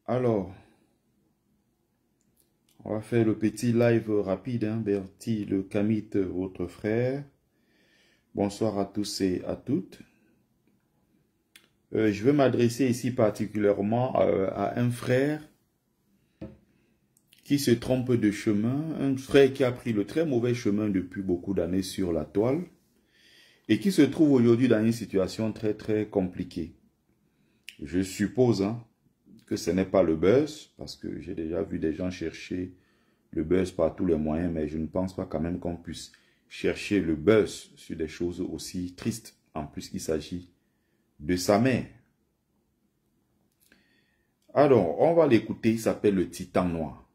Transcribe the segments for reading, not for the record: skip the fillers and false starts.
Alors, on va faire le petit live rapide, hein, Bertie le Kamit, votre frère. Bonsoir à tous et à toutes. Je veux m'adresser ici particulièrement à un frère qui se trompe de chemin, un frère qui a pris le très mauvais chemin depuis beaucoup d'années sur la toile et qui se trouve aujourd'hui dans une situation très très compliquée. Je suppose que ce n'est pas le buzz, parce que j'ai déjà vu des gens chercher le buzz par tous les moyens, mais je ne pense pas quand même qu'on puisse chercher le buzz sur des choses aussi tristes, en plus qu'il s'agit de sa mère. Alors, on va l'écouter, il s'appelle le Titan Noir.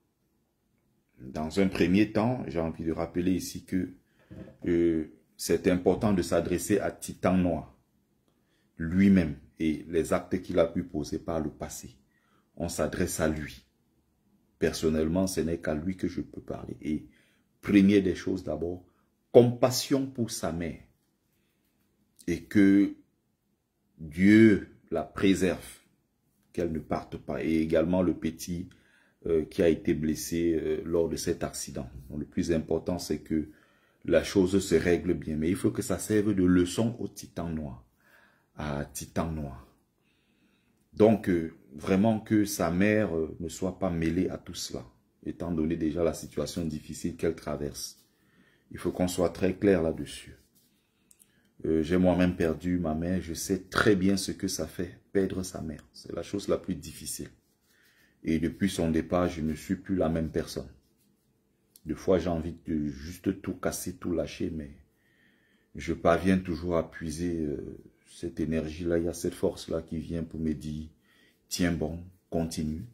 Dans un premier temps, j'ai envie de rappeler ici que c'est important de s'adresser à Titan Noir, lui-même, et les actes qu'il a pu poser par le passé. On s'adresse à lui. Personnellement, ce n'est qu'à lui que je peux parler. Et premier des choses d'abord, compassion pour sa mère. Et que Dieu la préserve, qu'elle ne parte pas. Et également le petit qui a été blessé lors de cet accident. Donc, le plus important, c'est que la chose se règle bien. Mais il faut que ça serve de leçon au Titan Noir. À Titan Noir. Donc, vraiment que sa mère ne soit pas mêlée à tout cela, étant donné déjà la situation difficile qu'elle traverse. Il faut qu'on soit très clair là-dessus. J'ai moi-même perdu ma mère, je sais très bien ce que ça fait, perdre sa mère. C'est la chose la plus difficile. Et depuis son départ, je ne suis plus la même personne. Des fois, j'ai envie de juste tout casser, tout lâcher, mais je parviens toujours à puiser cette énergie-là, il y a cette force-là qui vient pour me dire, tiens bon, continue.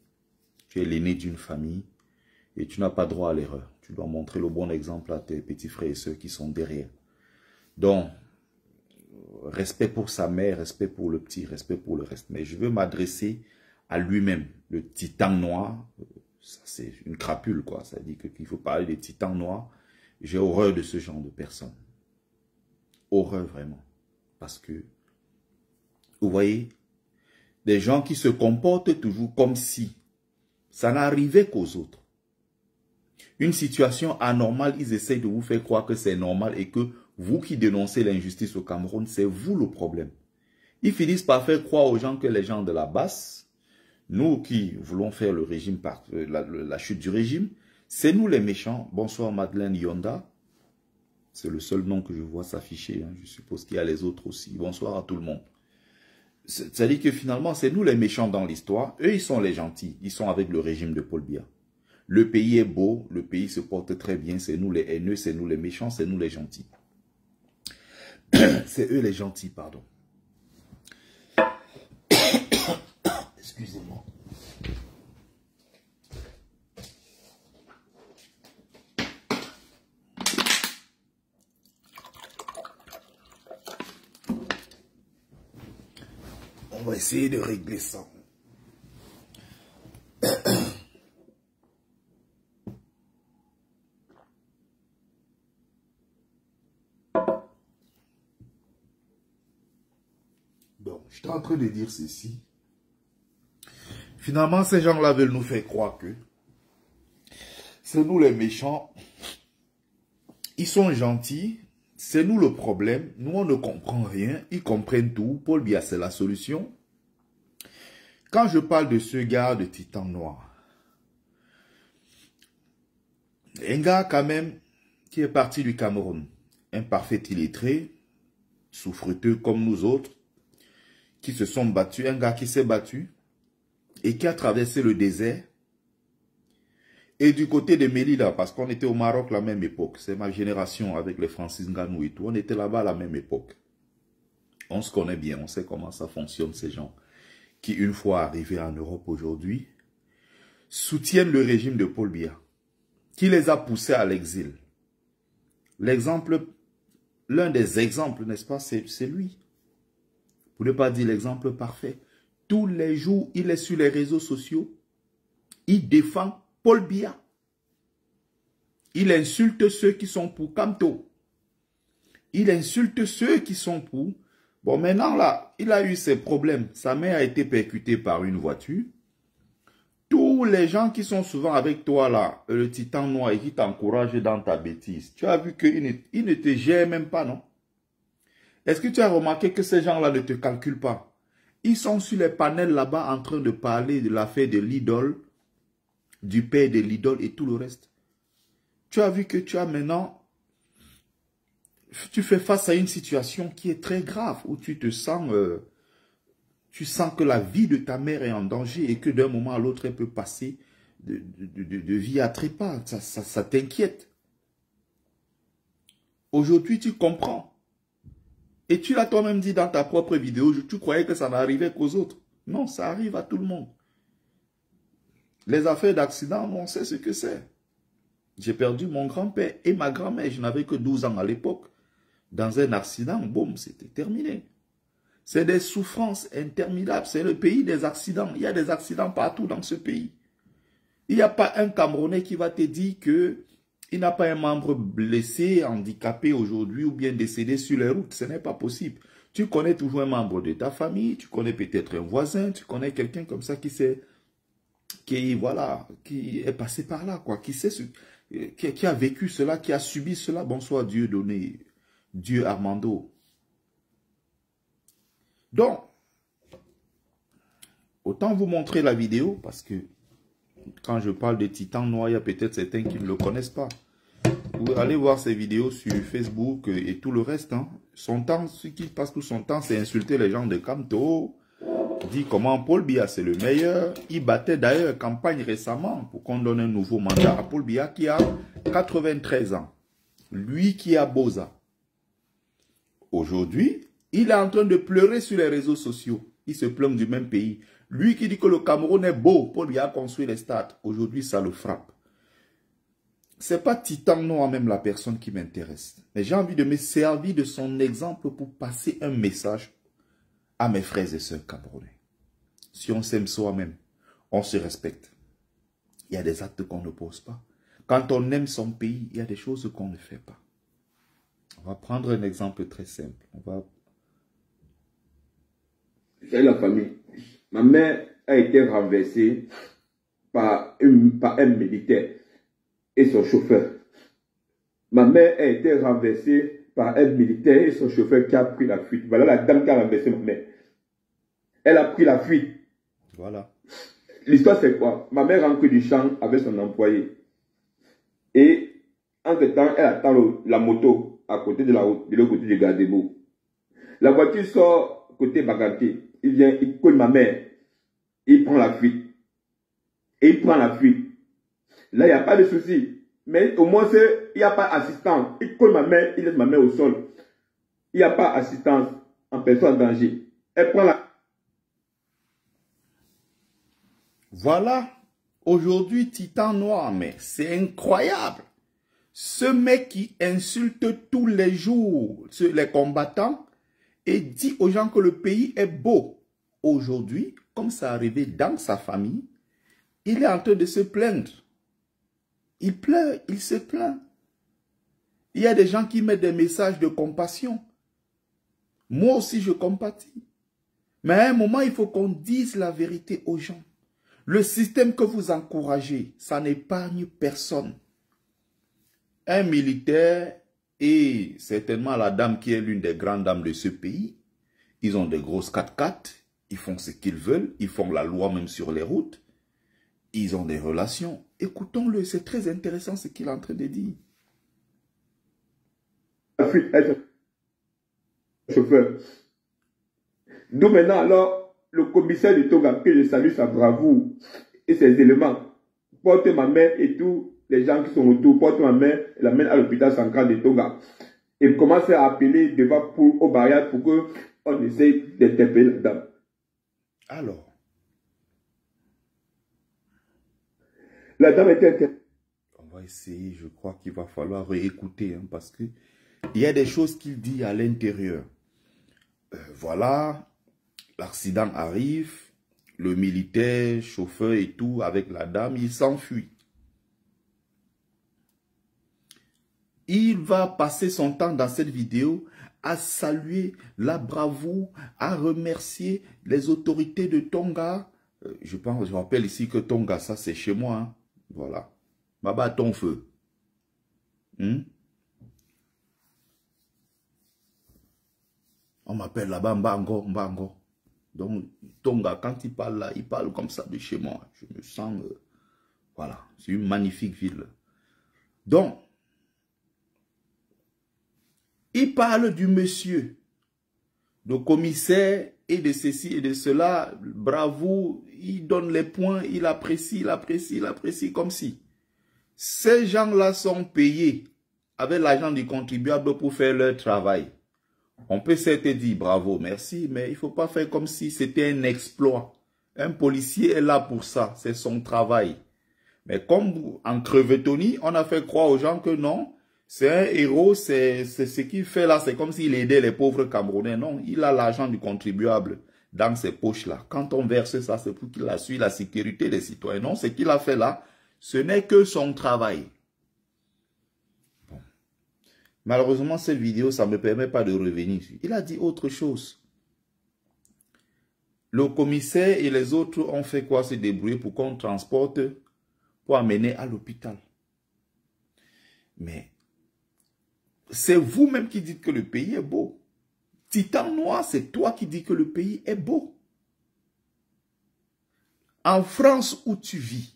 Tu es l'aîné d'une famille et tu n'as pas droit à l'erreur. Tu dois montrer le bon exemple à tes petits frères et sœurs qui sont derrière. Donc, respect pour sa mère, respect pour le petit, respect pour le reste. Mais je veux m'adresser à lui-même, le Titan Noir. Ça, c'est une crapule, quoi. Ça dit qu'il faut parler des Titans Noirs. J'ai horreur de ce genre de personnes. Horreur, vraiment. Parce que, vous voyez, des gens qui se comportent toujours comme si ça n'arrivait qu'aux autres. Une situation anormale, ils essayent de vous faire croire que c'est normal et que vous qui dénoncez l'injustice au Cameroun, c'est vous le problème. Ils finissent par faire croire aux gens que les gens de la basse, nous qui voulons faire le régime, la chute du régime, c'est nous les méchants. Bonsoir Madeleine Yonda. C'est le seul nom que je vois s'afficher. Je suppose qu'il y a les autres aussi. Bonsoir à tout le monde. C'est-à-dire que finalement, c'est nous les méchants dans l'histoire. Eux, ils sont les gentils. Ils sont avec le régime de Paul Biya. Le pays est beau, le pays se porte très bien. C'est nous les haineux, c'est nous les méchants, c'est nous les gentils. C'est eux les gentils, pardon. Excusez-moi. On va essayer de régler ça. Bon, j'étais en train de dire ceci. Finalement, ces gens-là veulent nous faire croire que c'est nous les méchants. Ils sont gentils. C'est nous le problème. Nous, on ne comprend rien. Ils comprennent tout. Paul Biya, c'est la solution. Quand je parle de ce gars de Titan Noir, un gars quand même qui est parti du Cameroun, un parfait illettré, souffreteux comme nous autres, qui se sont battus, un gars qui s'est battu et qui a traversé le désert. Et du côté de Melilla, parce qu'on était au Maroc à la même époque, c'est ma génération avec les Francis Ngannou et tout, on était là-bas à la même époque. On se connaît bien, on sait comment ça fonctionne, ces gens qui, une fois arrivés en Europe aujourd'hui, soutiennent le régime de Paul Biya, qui les a poussés à l'exil. L'exemple, l'un des exemples, n'est-ce pas, c'est lui. Pour ne pas dire l'exemple parfait. Tous les jours, il est sur les réseaux sociaux, il défend Paul Biya. Il insulte ceux qui sont pour Kamto. Il insulte ceux qui sont pour... Bon, maintenant, là, il a eu ses problèmes. Sa mère a été percutée par une voiture. Tous les gens qui sont souvent avec toi là, le titan noir et qui t'encouragent dans ta bêtise, tu as vu qu'ils ne te gèrent même pas, non? Est-ce que tu as remarqué que ces gens-là ne te calculent pas? Ils sont sur les panels là-bas en train de parler de l'affaire de l'idole, du père de l'idole et tout le reste. Tu as vu que tu as maintenant, tu fais face à une situation qui est très grave, où tu te sens, tu sens que la vie de ta mère est en danger et que d'un moment à l'autre, elle peut passer de vie à trépas. Ça t'inquiète. Aujourd'hui, tu comprends. Et tu l'as toi-même dit dans ta propre vidéo, tu croyais que ça n'arrivait qu'aux autres. Non, ça arrive à tout le monde. Les affaires d'accident, on sait ce que c'est. J'ai perdu mon grand-père et ma grand-mère, je n'avais que 12 ans à l'époque. Dans un accident, boum, c'était terminé. C'est des souffrances interminables, c'est le pays des accidents. Il y a des accidents partout dans ce pays. Il n'y a pas un Camerounais qui va te dire qu'il n'a pas un membre blessé, handicapé aujourd'hui ou bien décédé sur les routes. Ce n'est pas possible. Tu connais toujours un membre de ta famille, tu connais peut-être un voisin, tu connais quelqu'un comme ça qui est passé par là, quoi, qui a vécu cela, qui a subi cela. Bonsoir Dieu donné, Dieu Armando. Donc, autant vous montrer la vidéo, parce que quand je parle de Titan Noir, il y a peut-être certains qui ne le connaissent pas. Vous allez voir ces vidéos sur Facebook et tout le reste. Hein. Son temps, ce qui passe tout son temps, c'est insulter les gens de Camto. Dit comment Paul Biya c'est le meilleur. Il battait d'ailleurs campagne récemment pour qu'on donne un nouveau mandat à Paul Biya qui a 93 ans. Lui qui a Boza. Aujourd'hui, il est en train de pleurer sur les réseaux sociaux. Il se plaint du même pays. Lui qui dit que le Cameroun est beau, Paul Biya a construit les stades. Aujourd'hui, ça le frappe. C'est pas Titan Noir même la personne qui m'intéresse. Mais j'ai envie de me servir de son exemple pour passer un message à mes frères et sœurs camerounais. Si on s'aime soi-même, on se respecte. Il y a des actes qu'on ne pose pas. Quand on aime son pays, il y a des choses qu'on ne fait pas. On va prendre un exemple très simple. C'est la famille. Ma mère a été renversée par un militaire et son chauffeur. Ma mère a été renversée par un militaire et son chauffeur qui a pris la fuite. Voilà la dame qui a renversé ma mère. Elle a pris la fuite. Voilà. L'histoire c'est quoi? Ma mère rentre du champ avec son employé. Et entre-temps, elle attend la moto à côté de la route, de l'autre côté du Gardebo. La voiture sort côté Baganté. Il vient, il colle ma mère. Il prend la fuite. Et il prend la fuite. Là, il n'y a pas de souci. Mais au moins, il n'y a pas assistance. Il colle ma mère, il laisse ma mère au sol. Il n'y a pas assistance en personne en danger. Elle prend la... Voilà. Aujourd'hui, Titan Noir, mais c'est incroyable. Ce mec qui insulte tous les jours les combattants et dit aux gens que le pays est beau. Aujourd'hui, comme ça arrivé dans sa famille, il est en train de se plaindre. Il pleure, il se plaint. Il y a des gens qui mettent des messages de compassion. Moi aussi, je compatis. Mais à un moment, il faut qu'on dise la vérité aux gens. Le système que vous encouragez, ça n'épargne personne. Un militaire et certainement la dame qui est l'une des grandes dames de ce pays, ils ont des grosses 4x4, ils font ce qu'ils veulent, ils font la loi même sur les routes, ils ont des relations. Écoutons-le, c'est très intéressant ce qu'il est en train de dire. Chauffeur. D'où maintenant alors le commissaire de Tonga, que je salue sa bravoure et ses éléments, porte ma mère et tous les gens qui sont autour, porte ma mère et l'amène à l'hôpital central de Tonga. Et commence à appeler devant au barrière pour qu'on essaye d'interpeller la dame. Alors, la dame était... On va essayer, je crois qu'il va falloir réécouter, hein, parce que il y a des choses qu'il dit à l'intérieur. Voilà, l'accident arrive, le militaire, chauffeur et tout, avec la dame, il s'enfuit. Il va passer son temps dans cette vidéo à saluer la bravoure, à remercier les autorités de Tonga, je rappelle ici que Tonga, ça c'est chez moi. Hein. Voilà. Baba ton feu. On m'appelle là-bas Mbango. Donc, Tonga, quand il parle là, il parle comme ça de chez moi. Je me sens... voilà, c'est une magnifique ville. Donc, il parle du monsieur, de commissaire et de ceci et de cela. Bravo, il donne les points, il apprécie comme si. Ces gens-là sont payés avec l'argent du contribuable pour faire leur travail. On peut certes dire bravo, merci, mais il ne faut pas faire comme si c'était un exploit. Un policier est là pour ça, c'est son travail. Mais comme en crevetonie, on a fait croire aux gens que non, c'est un héros, c'est ce qu'il fait là, c'est comme s'il aidait les pauvres Camerounais. Non, il a l'argent du contribuable dans ses poches-là. Quand on verse ça, c'est pour qu'il assure la sécurité des citoyens. Non, ce qu'il a fait là, ce n'est que son travail. Bon. Malheureusement, cette vidéo, ça ne me permet pas de revenir. Il a dit autre chose. Le commissaire et les autres ont fait quoi? Se débrouiller pour qu'on transporte, pour amener à l'hôpital. Mais c'est vous-même qui dites que le pays est beau. Titan Noir, c'est toi qui dis que le pays est beau. En France où tu vis,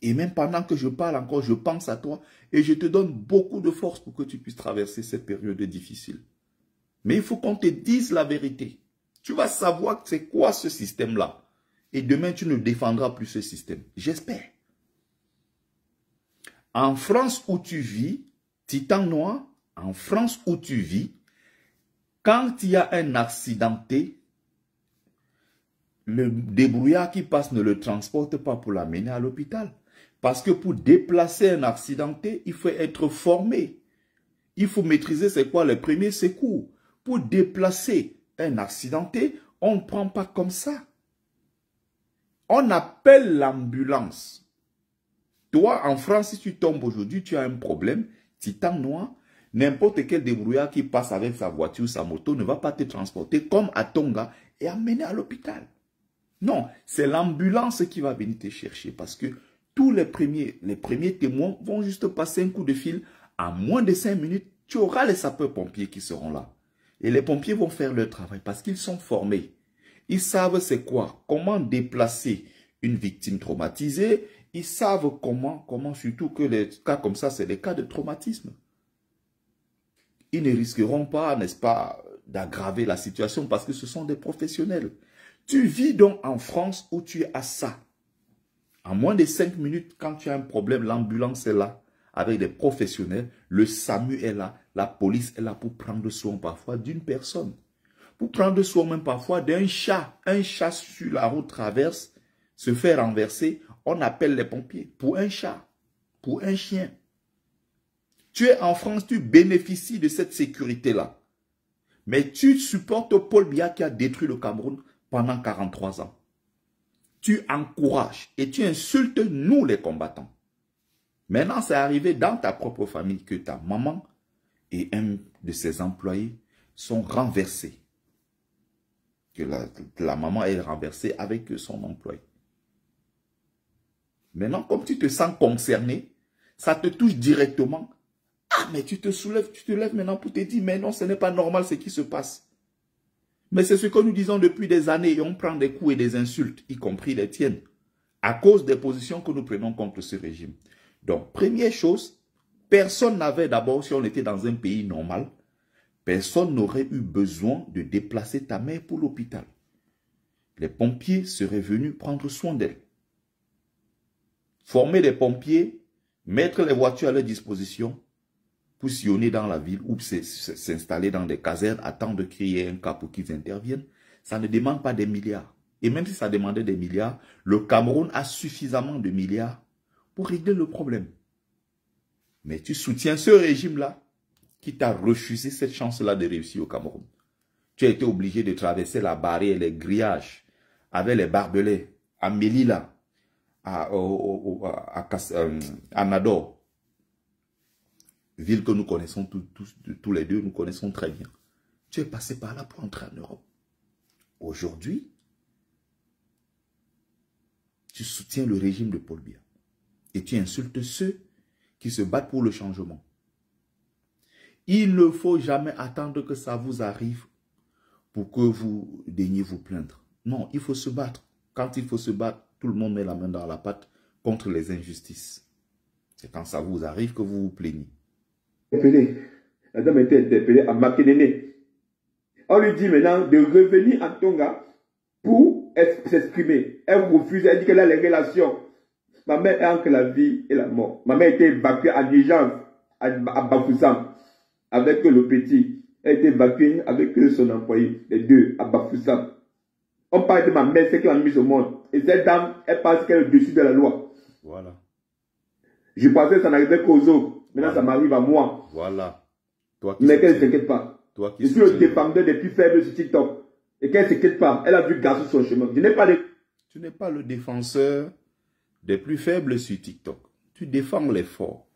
et même pendant que je parle encore, je pense à toi et je te donne beaucoup de force pour que tu puisses traverser cette période difficile. Mais il faut qu'on te dise la vérité. Tu vas savoir c'est quoi ce système-là. Et demain, tu ne défendras plus ce système. J'espère. En France où tu vis, Titan Noir, en France où tu vis, quand il y a un accidenté, le débrouillard qui passe ne le transporte pas pour l'amener à l'hôpital. Parce que pour déplacer un accidenté, il faut être formé. Il faut maîtriser c'est quoi les premiers secours. Pour déplacer un accidenté, on ne prend pas comme ça. On appelle l'ambulance. Toi, en France, si tu tombes aujourd'hui, tu as un problème, Titan Noir, n'importe quel débrouillard qui passe avec sa voiture, sa moto, ne va pas te transporter comme à Tonga et amener à l'hôpital. Non, c'est l'ambulance qui va venir te chercher parce que tous les premiers témoins vont juste passer un coup de fil. En moins de 5 minutes, tu auras les sapeurs-pompiers qui seront là. Et les pompiers vont faire leur travail parce qu'ils sont formés. Ils savent c'est quoi, comment déplacer une victime traumatisée. Ils savent comment surtout que les cas comme ça, c'est des cas de traumatisme. Ils ne risqueront pas, n'est-ce pas, d'aggraver la situation parce que ce sont des professionnels. Tu vis donc en France où tu as ça. En moins de 5 minutes, quand tu as un problème, l'ambulance est là avec des professionnels. Le SAMU est là, la police est là pour prendre soin parfois d'une personne. Pour prendre soin même parfois d'un chat. Un chat sur la route traverse, se fait renverser. On appelle les pompiers pour un chat, pour un chien. Tu es en France, tu bénéficies de cette sécurité-là. Mais tu supportes Paul Biya qui a détruit le Cameroun pendant 43 ans. Tu encourages et tu insultes nous les combattants. Maintenant, c'est arrivé dans ta propre famille que ta maman et un de ses employés sont renversés. Que la maman est renversée avec son employé. Maintenant, comme tu te sens concerné, ça te touche directement. Ah, mais tu te soulèves, tu te lèves maintenant pour te dire, mais non, ce n'est pas normal ce qui se passe. Mais c'est ce que nous disons depuis des années et on prend des coups et des insultes, y compris les tiennes, à cause des positions que nous prenons contre ce régime. Donc, première chose, personne n'avait d'abord, si on était dans un pays normal, personne n'aurait eu besoin de déplacer ta mère pour l'hôpital. Les pompiers seraient venus prendre soin d'elle. Former des pompiers, mettre les voitures à leur disposition pour sillonner dans la ville ou s'installer dans des casernes, attendre qu'il y ait un cas pour qu'ils interviennent, ça ne demande pas des milliards. Et même si ça demandait des milliards, le Cameroun a suffisamment de milliards pour régler le problème. Mais tu soutiens ce régime-là qui t'a refusé cette chance-là de réussir au Cameroun. Tu as été obligé de traverser la barrière, les grillages, avec les barbelés, à Melilla, à Nador, ville que nous connaissons tous les deux, nous connaissons très bien. Tu es passé par là pour entrer en Europe. Aujourd'hui, tu soutiens le régime de Paul Biya. Et tu insultes ceux qui se battent pour le changement. Il ne faut jamais attendre que ça vous arrive pour que vous daigniez vous plaindre. Non, il faut se battre. Quand il faut se battre, tout le monde met la main dans la pâte contre les injustices. C'est quand ça vous arrive que vous vous plaignez. La dame était interpellée à Makénéné. On lui dit maintenant de revenir en Tonga pour s'exprimer. Elle refuse, elle dit qu'elle a les relations. Ma mère est entre la vie et la mort. Ma mère était évacuée en urgence à Bafoussam avec le petit. Elle était évacuée avec son employé, les deux, à Bafoussam. On parle de ma mère, c'est qu'elle a mis au monde. Et cette dame, elle pense qu'elle est au-dessus de la loi. Voilà. Je pensais que ça n'arrivait qu'aux autres. Maintenant, ça m'arrive à moi. Voilà. Mais qu'elle ne s'inquiète pas. Je suis le défendeur des plus faibles sur TikTok. Et qu'elle ne s'inquiète pas. Elle a vu garder son chemin. Je n'ai pas de... Tu n'es pas le défenseur des plus faibles sur TikTok. Tu défends les forts.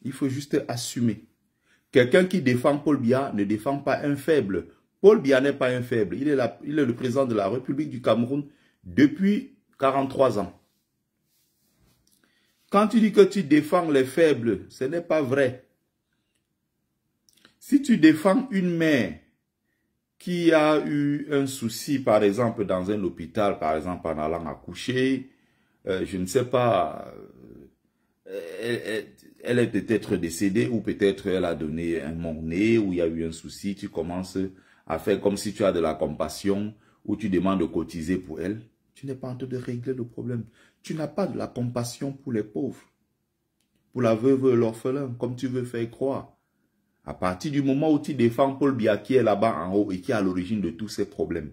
Il faut juste assumer. Quelqu'un qui défend Paul Biya ne défend pas un faible. Paul Biya n'est pas un faible. Il est le président de la République du Cameroun depuis 43 ans. Quand tu dis que tu défends les faibles, ce n'est pas vrai. Si tu défends une mère qui a eu un souci, par exemple, dans un hôpital, par exemple, en allant accoucher, je ne sais pas, elle est peut-être décédée ou peut-être elle a donné un mort-né ou il y a eu un souci, tu commences à faire comme si tu as de la compassion ou tu demandes de cotiser pour elle. Tu n'es pas en train de régler le problème. Tu n'as pas de la compassion pour les pauvres, pour la veuve et l'orphelin, comme tu veux faire croire. À partir du moment où tu défends Paul Biya qui est là-bas en haut et qui est à l'origine de tous ces problèmes.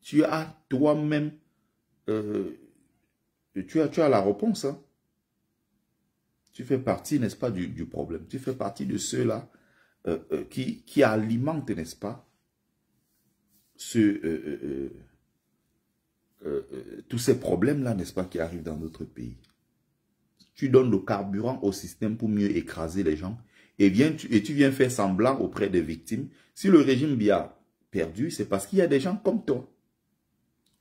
Tu as toi-même, tu as la réponse. Hein? Tu fais partie, n'est-ce pas, du problème. Tu fais partie de ceux-là qui alimentent, n'est-ce pas, tous ces problèmes-là, n'est-ce pas, qui arrivent dans notre pays. Tu donnes le carburant au système pour mieux écraser les gens et tu viens faire semblant auprès des victimes. Si le régime Biya perdu, c'est parce qu'il y a des gens comme toi.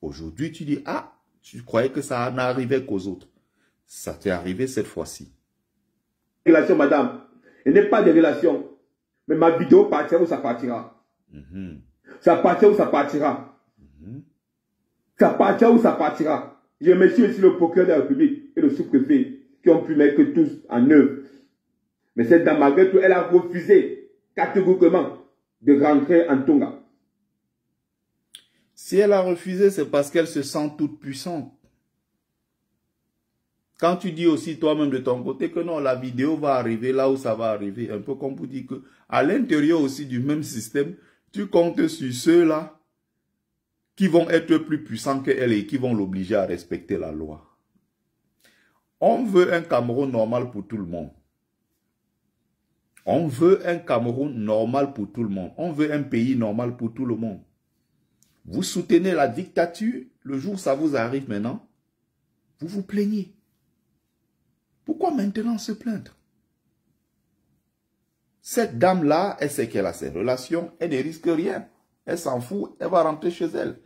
Aujourd'hui, tu dis, ah, tu croyais que ça n'arrivait qu'aux autres. Ça t'est arrivé cette fois-ci. Relation, madame. Il n'est pas de relation. Mais ma vidéo partira où ça partira. Ça partira où ça partira. Ça partira où ça partira. Je remercie aussi le procureur de la République et le sous-préfet qui ont pu mettre tous en œuvre. Mais cette dame, malgré tout, elle a refusé catégoriquement de rentrer en Tonga. Si elle a refusé, c'est parce qu'elle se sent toute puissante. Quand tu dis aussi toi-même de ton côté que non, la vidéo va arriver là où ça va arriver, un peu comme vous dites que à l'intérieur aussi du même système, tu comptes sur ceux-là qui vont être plus puissants qu'elle et qui vont l'obliger à respecter la loi. On veut un Cameroun normal pour tout le monde. On veut un Cameroun normal pour tout le monde. On veut un pays normal pour tout le monde. Vous soutenez la dictature, le jour où ça vous arrive maintenant, vous vous plaignez. Pourquoi maintenant se plaindre? Cette dame-là, elle sait qu'elle a ses relations, elle ne risque rien. Elle s'en fout, elle va rentrer chez elle.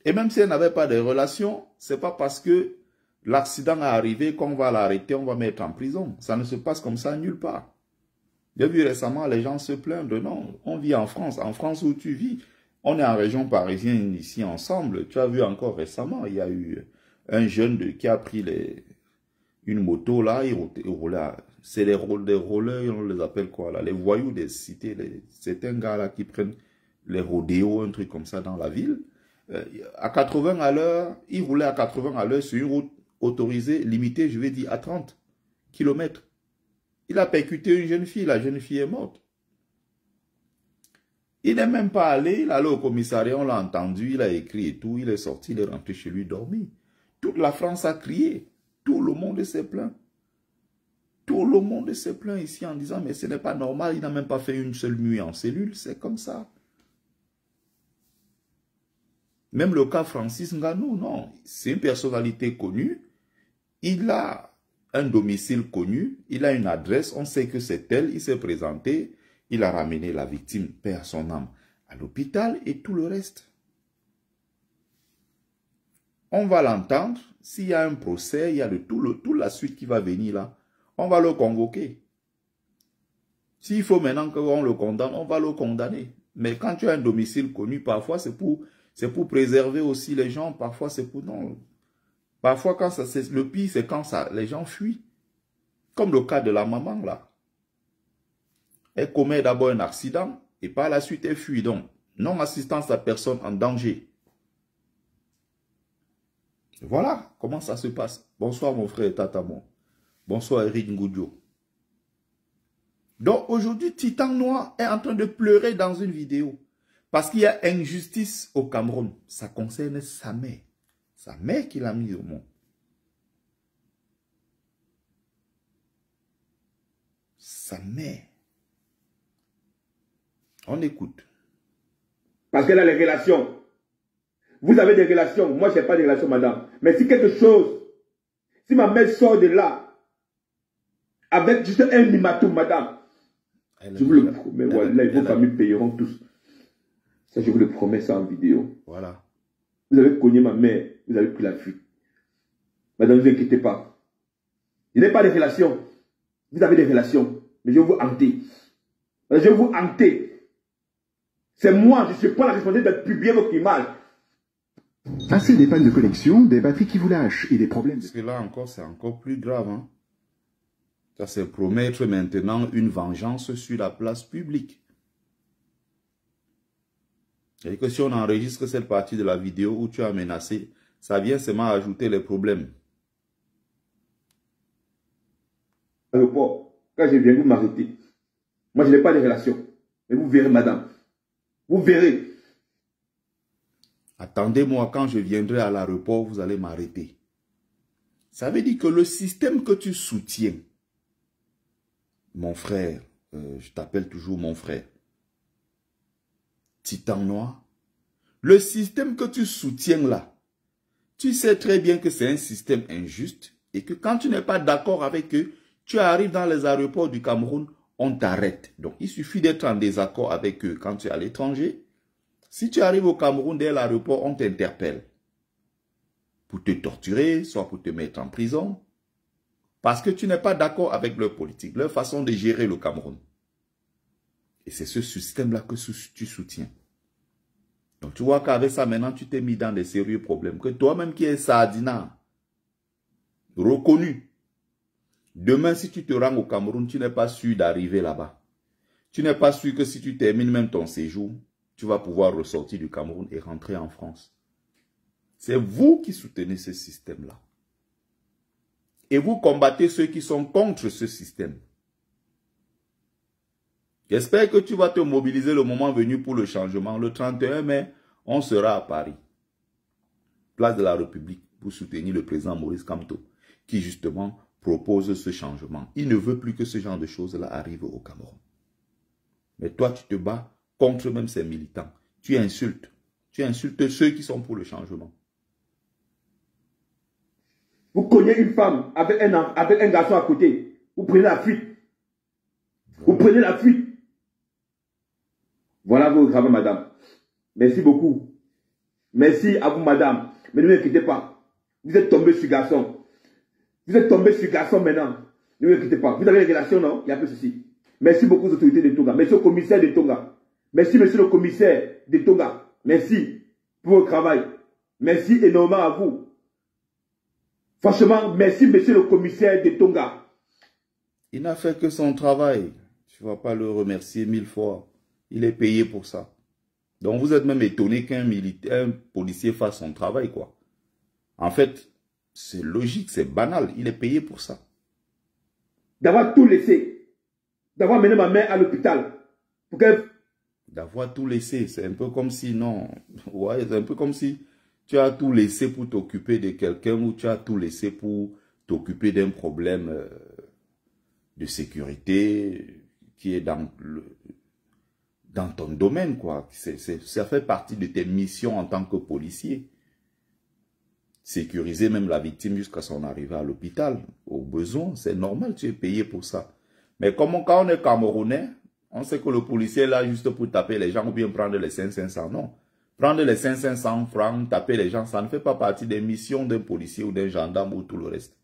Et même si elle n'avait pas de relations, ce n'est pas parce que l'accident est arrivé qu'on va l'arrêter, on va mettre en prison. Ça ne se passe comme ça nulle part. J'ai vu récemment les gens se plaindre. Non, on vit en France où tu vis. On est en région parisienne ici ensemble. Tu as vu encore récemment, il y a eu un jeune qui a pris une moto là, il roulait. C'est des rollers, on les appelle quoi là, les voyous des cités. C'est un gars là qui prennent les rodéos, un truc comme ça dans la ville. À 80 à l'heure, il roulait à 80 à l'heure sur une route autorisée, limitée, je vais dire à 30 km. Il a percuté une jeune fille, la jeune fille est morte. Il n'est même pas allé, il est allé au commissariat, on l'a entendu, il a écrit et tout, il est sorti, il est rentré chez lui dormir. Toute la France a crié, tout le monde s'est plaint. Tout le monde s'est plaint ici en disant, mais ce n'est pas normal, il n'a même pas fait une seule nuit en cellule, c'est comme ça. Même le cas Francis Ngannou, non, c'est une personnalité connue, il a un domicile connu, il a une adresse, on sait que c'est elle, il s'est présenté, Il a ramené la victime, paix à son âme, à l'hôpital et tout le reste. On va l'entendre. S'il y a un procès, il y a toute la suite qui va venir là. On va le convoquer. S'il faut maintenant qu'on le condamne, on va le condamner. Mais quand tu as un domicile connu, parfois c'est pour préserver aussi les gens. Parfois c'est pour... Non. Parfois quand ça, le pire c'est quand les gens fuient. Comme le cas de la maman là. Elle commet d'abord un accident et par la suite elle fuit. Donc, non-assistance à personne en danger. Voilà comment ça se passe. Bonsoir mon frère Tatamon. Bonsoir Eric Ngoudio. Donc aujourd'hui, Titan Noir est en train de pleurer dans une vidéo. Parce qu'il y a injustice au Cameroun. Ça concerne sa mère. Sa mère qui l'a mis au monde. Sa mère. On écoute. Parce qu'elle a les relations. Vous avez des relations. Moi, je n'ai pas de relations, madame. Mais si quelque chose, si ma mère sort de là, avec juste un limatou, madame, je vous le promets, voilà, vos familles payeront tous. Ça, je vous le promets, ça en vidéo. Voilà. Vous avez cogné ma mère, vous avez pris la fuite. Madame, ne vous inquiétez pas. Je n'ai pas de relations. Vous avez des relations, mais je vais vous hanter. Je vais vous hanter. C'est moi, je prends la responsabilité de publier votre image. Assez des pannes de connexion, des batteries qui vous lâchent et des problèmes. Parce que là encore, c'est encore plus grave. Hein? Ça, c'est promettre maintenant une vengeance sur la place publique. Et que si on enregistre cette partie de la vidéo où tu as menacé, ça vient seulement ajouter les problèmes. Quand je viens, vous m'arrêtez. Moi, je n'ai pas de relation. Mais vous verrez, madame. Vous verrez. Attendez-moi, quand je viendrai à l'aéroport, vous allez m'arrêter. Ça veut dire que le système que tu soutiens, mon frère, je t'appelle toujours mon frère, Titan Noir, le système que tu soutiens là, tu sais très bien que c'est un système injuste et que quand tu n'es pas d'accord avec eux, tu arrives dans les aéroports du Cameroun, on t'arrête. Donc, il suffit d'être en désaccord avec eux quand tu es à l'étranger. Si tu arrives au Cameroun, dès l'aéroport, on t'interpelle pour te torturer, soit pour te mettre en prison, parce que tu n'es pas d'accord avec leur politique, leur façon de gérer le Cameroun. Et c'est ce système-là que tu soutiens. Donc, tu vois qu'avec ça, maintenant, tu t'es mis dans des sérieux problèmes. Que toi-même qui es Saadina, reconnu, demain, si tu te rends au Cameroun, tu n'es pas sûr d'arriver là-bas. Tu n'es pas sûr que si tu termines même ton séjour, tu vas pouvoir ressortir du Cameroun et rentrer en France. C'est vous qui soutenez ce système-là. Et vous combattez ceux qui sont contre ce système. J'espère que tu vas te mobiliser le moment venu pour le changement. Le 31 mai, on sera à Paris, place de la République, pour soutenir le président Maurice Kamto, qui justement propose ce changement. Il ne veut plus que ce genre de choses-là arrive au Cameroun. Mais toi, tu te bats contre même ces militants. Tu insultes. Tu insultes ceux qui sont pour le changement. Vous cognez une femme avec un garçon à côté. Vous prenez la fuite. Vous prenez la fuite. Voilà vos gravats, madame. Merci beaucoup. Merci à vous, madame. Mais ne vous inquiétez pas. Vous êtes tombé sur garçon. Vous êtes tombé sur garçon maintenant. Ne vous inquiétez pas. Vous avez des relations, non? Il n'y a pas de souci. Merci beaucoup aux autorités de Tonga. Merci au commissaire de Tonga. Merci, monsieur le commissaire de Tonga. Merci pour votre travail. Merci énormément à vous. Franchement, merci, monsieur le commissaire de Tonga. Il n'a fait que son travail. Tu ne vas pas le remercier 1000 fois. Il est payé pour ça. Donc, vous êtes même étonné qu'un policier fasse son travail, quoi. En fait, c'est logique, c'est banal. Il est payé pour ça. D'avoir tout laissé. D'avoir mené ma mère à l'hôpital. D'avoir tout laissé. C'est un peu comme si, non. Ouais, c'est un peu comme si tu as tout laissé pour t'occuper de quelqu'un ou tu as tout laissé pour t'occuper d'un problème de sécurité qui est dans ton domaine, quoi. Ça fait partie de tes missions en tant que policier. Sécuriser même la victime jusqu'à son arrivée à l'hôpital, au besoin, c'est normal, tu es payé pour ça. Mais quand on est Camerounais, On sait que le policier est là juste pour taper les gens ou bien prendre les 500. Non. Prendre les 500 francs, taper les gens, ça ne fait pas partie des missions d'un policier ou d'un gendarme ou tout le reste.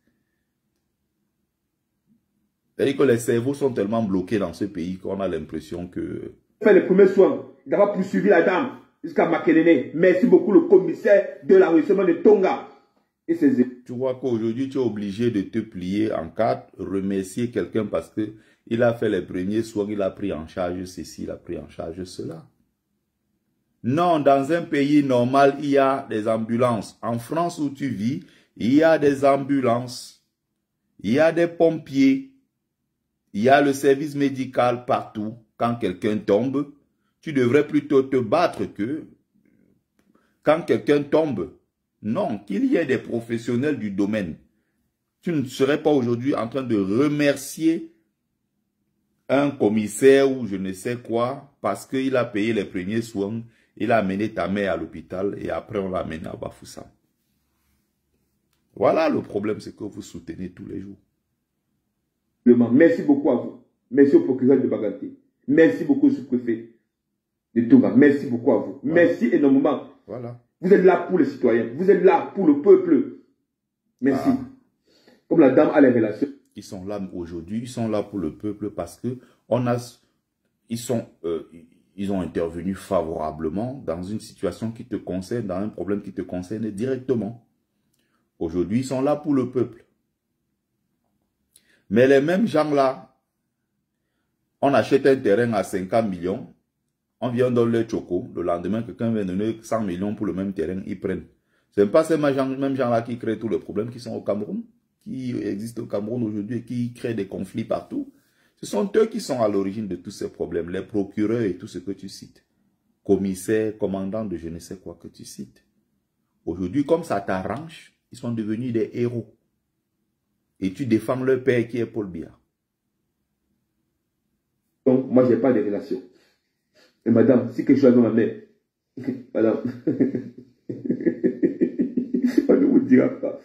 C'est-à-dire que les cerveaux sont tellement bloqués dans ce pays qu'on a l'impression que... Faire les premiers soins, d'avoir poursuivi la dame jusqu'à Makelele. Merci beaucoup le commissaire de l'arrondissement de Tonga. Et tu vois qu'aujourd'hui, tu es obligé de te plier en quatre, remercier quelqu'un parce qu'il a fait les premiers soins, il a pris en charge ceci, il a pris en charge cela. Non, dans un pays normal, il y a des ambulances. En France où tu vis, il y a des ambulances, il y a des pompiers, il y a le service médical partout. Quand quelqu'un tombe, tu devrais plutôt te battre que quand quelqu'un tombe. Non, qu'il y ait des professionnels du domaine. Tu ne serais pas aujourd'hui en train de remercier un commissaire ou je ne sais quoi parce qu'il a payé les premiers soins, il a amené ta mère à l'hôpital et après on l'a amené à Bafoussam. Voilà le problème, c'est que vous soutenez tous les jours. Merci beaucoup à vous. Merci au procureur de Baganté. Merci beaucoup au sous-préfet de Tonga. Merci beaucoup à vous. Voilà. Merci énormément. Voilà. Vous êtes là pour les citoyens. Vous êtes là pour le peuple. Merci. Comme la dame a les relations. Ils sont là aujourd'hui. Ils sont là pour le peuple parce que ils ont intervenu favorablement dans une situation qui te concerne, dans un problème qui te concerne directement. Aujourd'hui, ils sont là pour le peuple. Mais les mêmes gens-là, on achète un terrain à 50 millions, on vient donner le choco, le lendemain, quelqu'un vient donner 100 millions pour le même terrain, ils prennent. Ce n'est pas ces mêmes gens-là qui créent tous les problèmes qui sont au Cameroun, qui existent au Cameroun aujourd'hui et qui créent des conflits partout. Ce sont eux qui sont à l'origine de tous ces problèmes, les procureurs et tout ce que tu cites. Commissaires, commandants de je ne sais quoi que tu cites. Aujourd'hui, comme ça t'arrange, ils sont devenus des héros. Et tu défends leur père qui est Paul Biya. Donc, moi, je n'ai pas de relation. Et madame, si quelque chose dans ma mère, madame, on ne vous dira pas.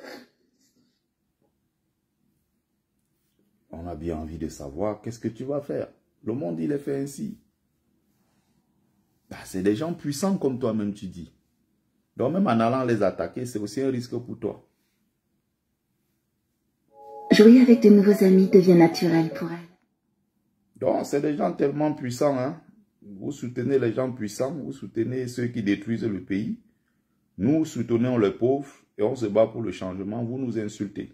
On a bien envie de savoir qu'est-ce que tu vas faire. Le monde, il est fait ainsi. C'est des gens puissants comme toi-même, tu dis. Donc, même en allant les attaquer, c'est aussi un risque pour toi. Jouer avec de nouveaux amis devient naturel pour elle. Donc, c'est des gens tellement puissants, hein. Vous soutenez les gens puissants, vous soutenez ceux qui détruisent le pays. Nous soutenons les pauvres et on se bat pour le changement. Vous nous insultez.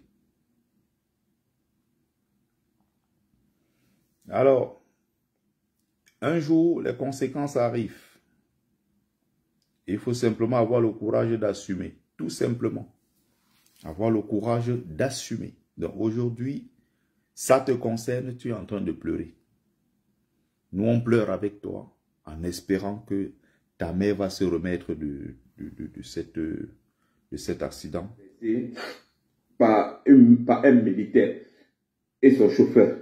Alors, un jour, les conséquences arrivent. Il faut simplement avoir le courage d'assumer. Tout simplement. Avoir le courage d'assumer. Donc aujourd'hui, ça te concerne, tu es en train de pleurer. Nous, on pleure avec toi en espérant que ta mère va se remettre de cet accident. Par un militaire et son chauffeur.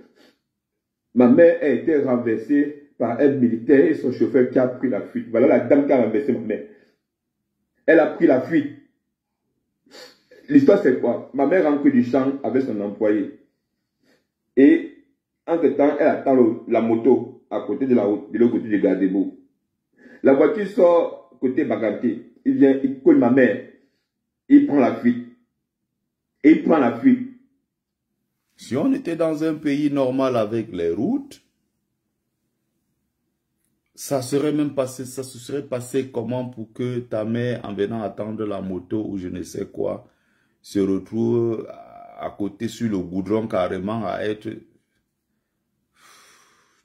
Ma mère a été renversée par un militaire et son chauffeur qui a pris la fuite. Voilà la dame qui a renversé ma mère. Elle a pris la fuite. L'histoire c'est quoi? Ma mère rentre du champ avec son employé. Et entre-temps, elle attend la moto à côté de la route, de l'autre côté du Gadebo. La voiture sort côté Baganté. Il vient, il colle ma mère. Il prend la fuite. Et il prend la fuite. Si on était dans un pays normal avec les routes, ça serait même passé, ça se serait passé comment pour que ta mère, en venant attendre la moto ou je ne sais quoi, se retrouve à côté sur le goudron carrément à être...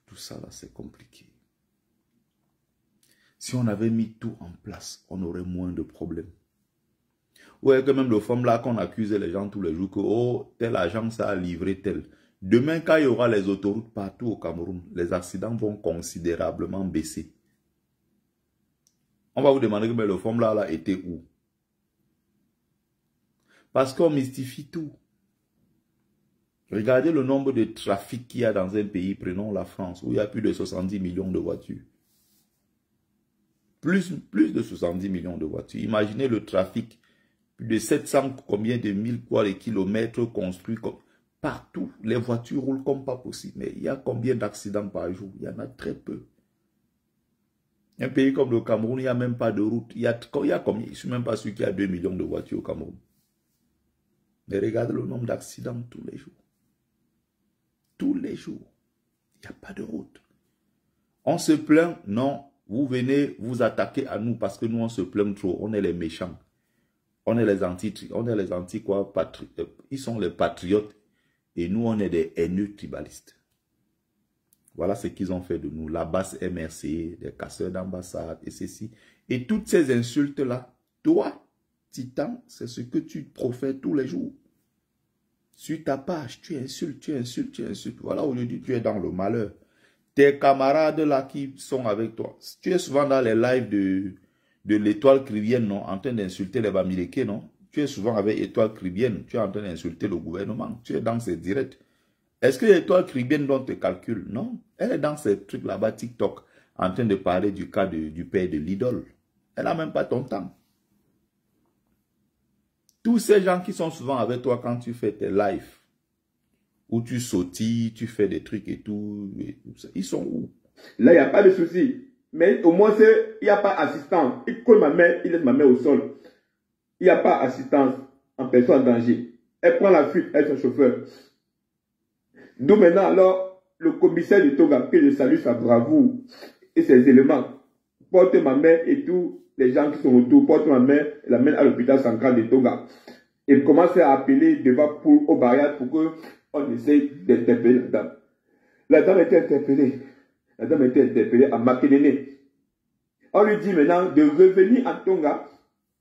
Tout ça là, c'est compliqué. Si on avait mis tout en place, on aurait moins de problèmes. Ouais, que même le femme là qu'on accuse les gens tous les jours que oh, telle agence a livré tel. Demain, quand il y aura les autoroutes partout au Cameroun, les accidents vont considérablement baisser. On va vous demander que mais le femme là était où? Parce qu'on mystifie tout. Regardez le nombre de trafics qu'il y a dans un pays, prenons la France, où il y a plus de 70 millions de voitures. Plus de 70 millions de voitures. Imaginez le trafic, plus de 700, combien de mille quoi, les kilomètres construits. Partout, les voitures roulent comme pas possible. Mais il y a combien d'accidents par jour? Il y en a très peu. Un pays comme le Cameroun, il n'y a même pas de route. Il y a combien? Je ne suis même pas sûr qu'il y a 2 millions de voitures au Cameroun. Mais regardez le nombre d'accidents tous les jours. Tous les jours. Il n'y a pas de route. On se plaint, non. Vous venez vous attaquer à nous parce que nous, on se plaint trop. On est les méchants. On est les anti quoi, ils sont les patriotes. Et nous, on est des haineux tribalistes. Voilà ce qu'ils ont fait de nous. La basse MRC, des casseurs d'ambassade et ceci. Et toutes ces insultes-là, toi, Titan, c'est ce que tu profères tous les jours. Sur ta page, tu insultes, tu insultes, tu insultes. Voilà, aujourd'hui, tu es dans le malheur. Tes camarades là qui sont avec toi, tu es souvent dans les lives de l'Étoile Caribéenne, non, en train d'insulter les Bamileke, non? Tu es souvent avec l'Étoile Caribéenne, tu es en train d'insulter le gouvernement, tu es dans ces directs. Est-ce que l'Étoile Caribéenne dont te calcule? Non. Elle est dans ces trucs là-bas, TikTok, en train de parler du cas du père de l'idole. Elle n'a même pas ton temps. Tous ces gens qui sont souvent avec toi quand tu fais tes lives, où tu sautilles, tu fais des trucs et tout ça, ils sont où? Là, il n'y a pas de souci. Mais au moins, il n'y a pas assistance. Il colle ma main, il laisse ma main au sol. Il n'y a pas assistance en personne en danger. Elle prend la fuite, elle est son chauffeur. D'où maintenant, alors, le commissaire de Tonga, que je salue sa bravoure et ses éléments, porte ma main et tous les gens qui sont autour, porte ma main et l'amène à l'hôpital central de Tonga. Et commence à appeler devant aux barrières pour qu'on essaye d'interpeller la dame. La dame était interpellée. La dame était interpellée à Makénéné. On lui dit maintenant de revenir en Tonga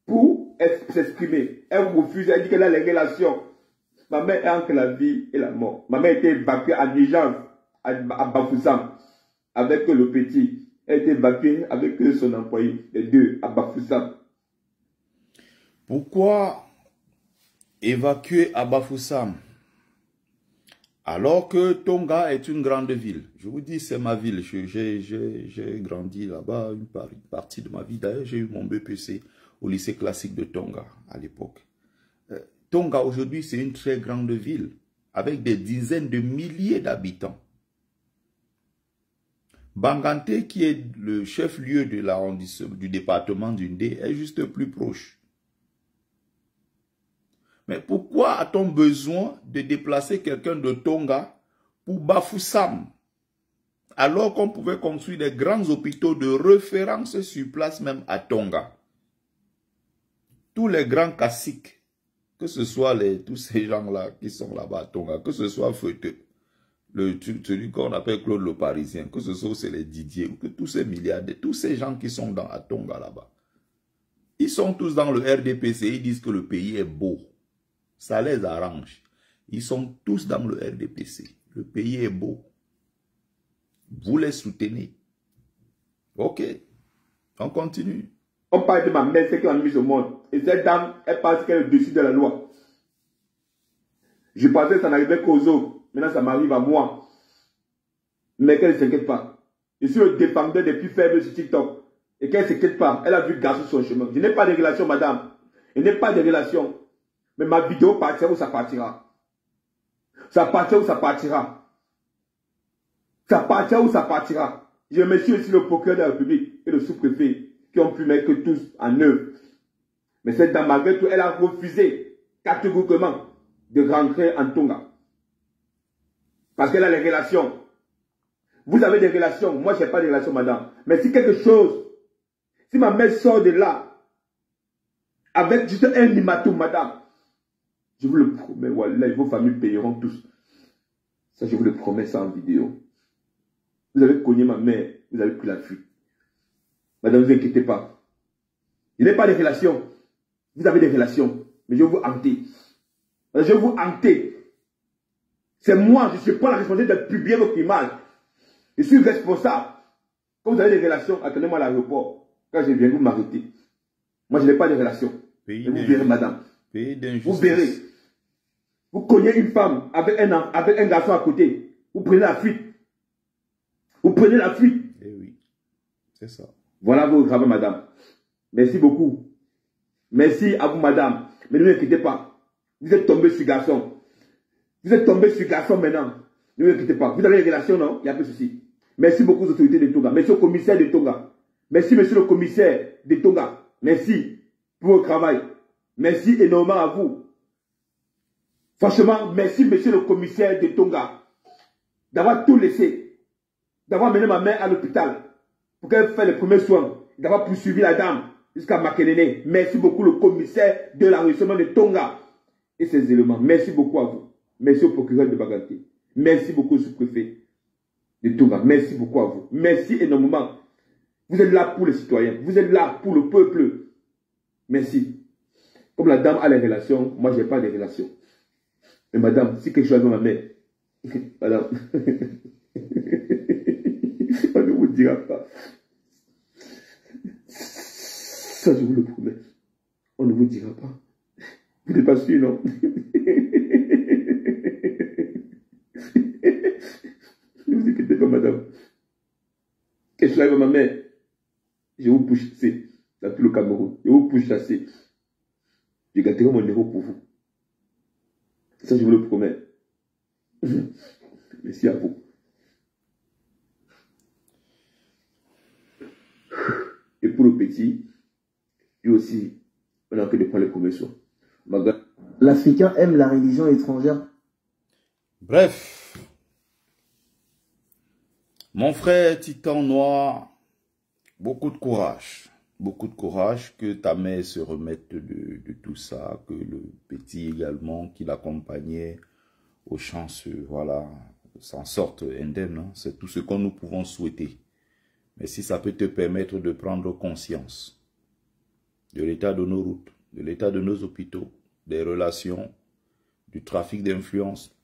pour s'exprimer. Elle refuse, elle dit qu'elle a les relations. Ma mère est entre la vie et la mort. Ma mère était évacuée en urgence à Bafoussam avec le petit. Elle était évacuée avec son employé, les deux, à Bafoussam. Pourquoi évacuer à Bafoussam alors que Tonga est une grande ville? Je vous dis, c'est ma ville. J'ai grandi là-bas une partie de ma vie. D'ailleurs, j'ai eu mon BPC au lycée classique de Tonga à l'époque. Tonga, aujourd'hui, c'est une très grande ville avec des dizaines de milliers d'habitants. Bangante, qui est le chef-lieu de l'arrondissement du département d'Undé, est juste plus proche. Mais pourquoi a-t-on besoin de déplacer quelqu'un de Tonga pour Bafoussam, alors qu'on pouvait construire des grands hôpitaux de référence sur place même à Tonga? Tous les grands caciques, que ce soit tous ces gens-là qui sont là-bas à Tonga, que ce soit Feute, celui qu'on appelle Claude le Parisien, que ce soit les Didier, ou que tous ces milliardaires, tous ces gens qui sont à Tonga là-bas, ils sont tous dans le RDPC, ils disent que le pays est beau. Ça les arrange. Ils sont tous dans le RDPC. Le pays est beau. Vous les soutenez. Ok. On continue. On parle de ma mère, c'est qui m'a mis au monde. Et cette dame, elle pense qu'elle est au-dessus de la loi. Je pensais que ça n'arrivait qu'aux autres. Maintenant, ça m'arrive à moi. Mais qu'elle ne s'inquiète pas. Je suis le défendeur des plus faibles sur TikTok. Et qu'elle ne s'inquiète pas. Elle a vu garder son chemin. Je n'ai pas de relation, madame. Je n'ai pas de relation. Mais ma vidéo partira où ça partira. Ça partira où ça partira. Ça partira où ça partira. Je remercie aussi le procureur de la République et le sous-préfet qui ont pu mettre tous en œuvre. Mais cette dame, malgré tout, elle a refusé catégoriquement de rentrer en Tonga. Parce qu'elle a les relations. Vous avez des relations. Moi, je n'ai pas de relations, madame. Mais si quelque chose, si ma mère sort de là, avec juste un hématome, madame, je vous le promets, voilà, vos familles payeront tous. Ça, je vous le promets, ça en vidéo. Vous avez cogné ma mère, vous avez pris la fuite. Madame, ne vous inquiétez pas. Je n'ai pas de relations. Vous avez des relations. Mais je vais vous hanter. Je vais vous hanter. C'est moi, je prends la responsabilité de publier votre image. Je suis responsable. Quand vous avez des relations, attendez-moi à l'aéroport. Quand je viens, vous m'arrêtez. Moi, je n'ai pas de relations. Et vous verrez, madame. Vous verrez. Vous cognez une femme avec un garçon à côté. Vous prenez la fuite. Vous prenez la fuite. Eh oui, c'est ça. Voilà vos travaux, madame. Merci beaucoup. Merci à vous, madame. Mais ne vous inquiétez pas. Vous êtes tombé sur garçon. Vous êtes tombé sur garçon maintenant. Ne vous inquiétez pas. Vous avez des relations, non? Il n'y a pas de souci. Merci beaucoup aux autorités de Tonga. Merci au commissaire de Tonga. Merci, monsieur le commissaire de Tonga. Merci pour votre travail. Merci énormément à vous. Franchement, merci, monsieur le commissaire de Tonga, d'avoir tout laissé, d'avoir mené ma mère à l'hôpital pour qu'elle fasse les premiers soins, d'avoir poursuivi la dame jusqu'à Makelele. Merci beaucoup, le commissaire de l'arrondissement de Tonga et ses éléments. Merci beaucoup à vous. Merci au procureur de Baganté. Merci beaucoup au sous-préfet de Tonga. Merci beaucoup à vous. Merci énormément. Vous êtes là pour les citoyens. Vous êtes là pour le peuple. Merci. Comme la dame a les relations, moi, je n'ai pas de relations. Mais madame, si quelque chose avec ma mère, madame, on ne vous dira pas. Ça, je vous le promets. On ne vous dira pas. Vous n'êtes pas sûr, non? Ne vous inquiétez pas, madame. Quelque chose avec ma mère, je vous pousse chasser dans tout le Cameroun. Je vous pousse chasser. Je garderai mon numéro pour vous. Ça, je vous le promets. Merci à vous. Et pour le petit, lui aussi, on a que de prendre les premiers soins. L'Africain aime la religion étrangère. Bref. Mon frère Titan Noir, beaucoup de courage. Beaucoup de courage, que ta mère se remette de tout ça, que le petit également qui l'accompagnait aux chances, voilà, s'en sorte indemne. Hein. C'est tout ce que nous pouvons souhaiter. Mais si ça peut te permettre de prendre conscience de l'état de nos routes, de l'état de nos hôpitaux, des relations, du trafic d'influence,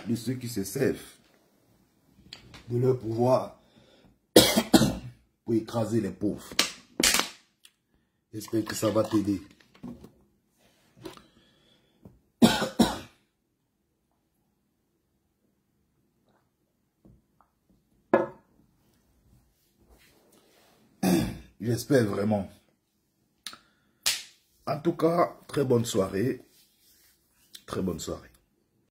de ceux qui se servent de leur pouvoir pour écraser les pauvres. J'espère que ça va t'aider. J'espère vraiment. En tout cas, très bonne soirée. Très bonne soirée.